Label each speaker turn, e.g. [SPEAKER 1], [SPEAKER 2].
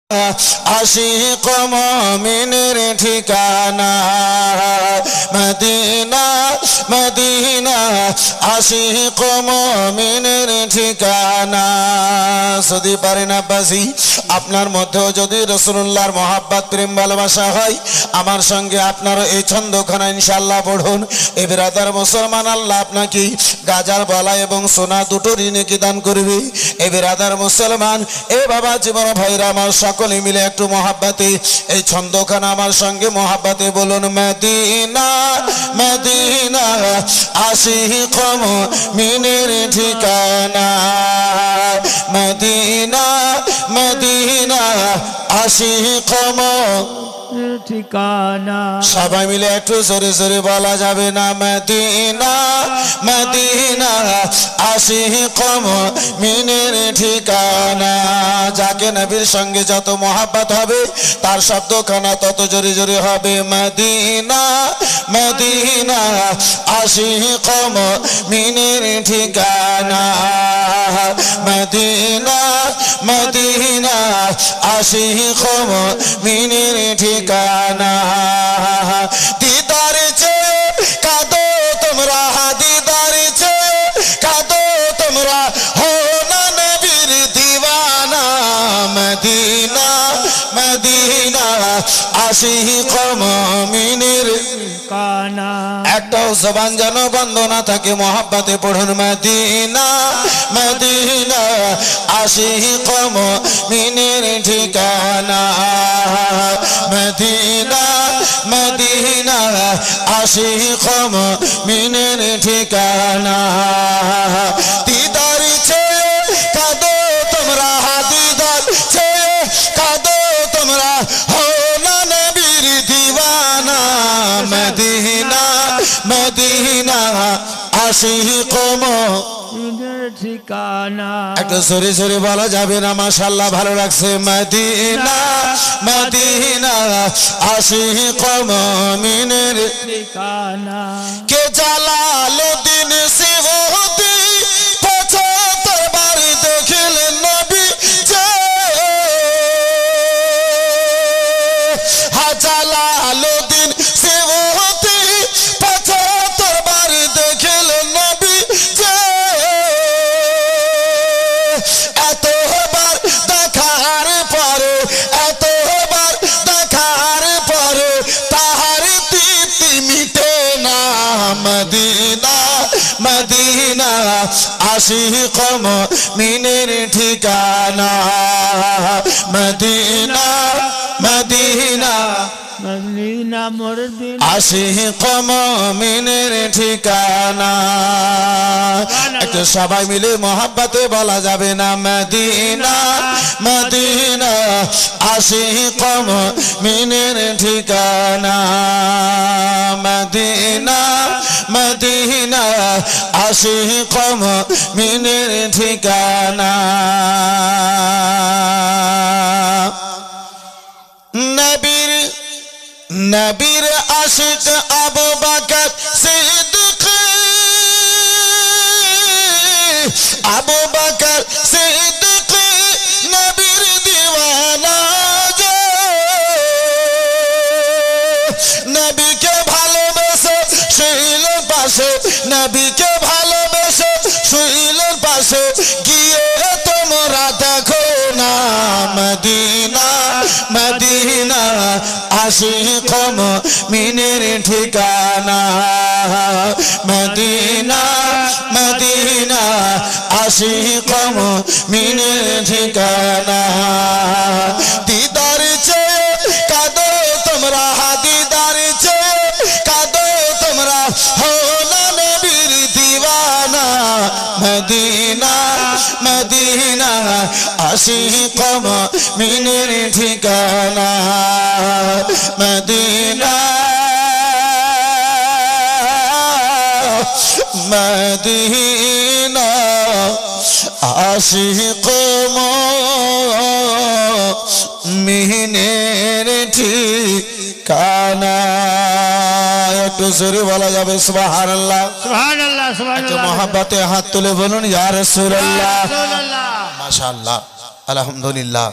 [SPEAKER 1] আশিক মুমিনের ঠিকানা Medina Medina Ashiq মুমিনের ঠিকানা। যদি পারেন আব্বাসি আপনার মধ্যেও যদি রাসূলুল্লাহর মহব্বত প্রেম ভালোবাসা হয় আমার সঙ্গে আপনারও এই ছন্দখানা ইনশাআল্লাহ পড়ুন। এ বিরাদার মুসলমান, আল্লাহ আপনাকে গাজার বালা এবং সোনা দুটোরই নেকি দান করবে। এ বিরাদার মুসলমান, এ বাবা জীবন ভাইরা আমার সকলে মিলে একটু মহাব্বতে এই ছন্দখানা আমার সঙ্গে মহাব্বতে বলুন। মদিনা মদিনা আশিক মুমিনের ঠিকানা মদিনা মদিনা আশিক
[SPEAKER 2] ঠিকানা।
[SPEAKER 1] সবাই মিলে একটু জোরে জোরে বলা যাবে না? মদিনা মদিনা আশিক মুমিনের ঠিকানা। যাকে নবীর সঙ্গে যত মহব্বত হবে তার শব্দখানা তত জোরে জোরে হবে। মদিনা মদিনা আশিক মুমিনের ঠিকানা মদিনা মদিনা আশিক মুমিনের ঠিকানা। দিদার চেয়ে কাঁদো তোমরা, দিদার চেয়ে কাঁদো তোমরা, হো না নবীর দিওয়ানা। মদিনা মদিনা আশিক মুমিনের
[SPEAKER 2] ঠিকানা।
[SPEAKER 1] একটাও জবান যেন বন্ধ না থাকে, মহব্বতে পড়ুন। মদিনা মদিনা আশিক মুমিনের ঠিকানা মদিনা মদিনা আশিক মুমিনের ঠিকানা। দিদার চেয়ে কাঁদো তোমরা, দিদার চেয়ে কাঁদো তোমরা, হো না নবীর দিওয়ানা। মদিনা মদিনা আশিক
[SPEAKER 2] মুমিনের ঠিকানা।
[SPEAKER 1] একটু জোরে জোরে বলা যাবে না? মাশাআল্লাহ, ভালো লাগছে। মদিনা মদিনা আশিক মুমিনের
[SPEAKER 2] ঠিকানা।
[SPEAKER 1] কে জালালউদ্দিন সিয়ুতি ৭৫ বার দেখিলেন নবী যে। জালালউদ্দিন সিয়ুতি ৭৫ বার দেখিলেন নবী যে। এতবার দেখার পরে, এতবার দেখার পরে তাহার তৃপ্তি মিটে না। মদিনা মদিনা আশিক মুমিনের ঠিকানা মদিনা মদিনা
[SPEAKER 2] মদিনা মুরদিন
[SPEAKER 1] আশিক মুমিনের ঠিকানা। একটু সবাই মিলে মহব্বতে বলা যাবে না? মদিনা মদিনা আশিক মুমিনের ঠিকানা মদিনা মদিনা আশিক মুমিনের ঠিকানা। নবীর নবীর আশিক আবু বকর সিদ্দিক, আবু বকর সিদ্দিক নবীর দিওয়ানা যে। নবীকে ভালোবেসে শুইলেন পাশে, নবীকে ভালোবেসে শুইলেন পাশে, গিয়ে তোমরা দেখো না। মদিনা মদিনা আশিক মুমিনের ঠিকানা মদিনা মদিনা আশিক মুমিনের ঠিকানা। দিদার চেয়ে কাঁদো তোমরা, দিদার চেয়ে কাঁদো তোমরা, হো না নবীর দিওয়ানা। মদিনা মদিনা আশিক মুমিনের ঠিকানা মদিনা মদিনা আশিক মুমিনের ঠিকানা। একটু জোরে বলা যাবে সুবহানাল্লাহ?
[SPEAKER 2] সুবহানাল্লাহ সুবহানাল্লাহ।
[SPEAKER 1] মহব্বতে হাত তুলে বলুন ইয়া রাসূলুল্লাহ।
[SPEAKER 2] রাসূলুল্লাহ।
[SPEAKER 1] মাশাআল্লাহ, আলহামদুলিল্লাহ।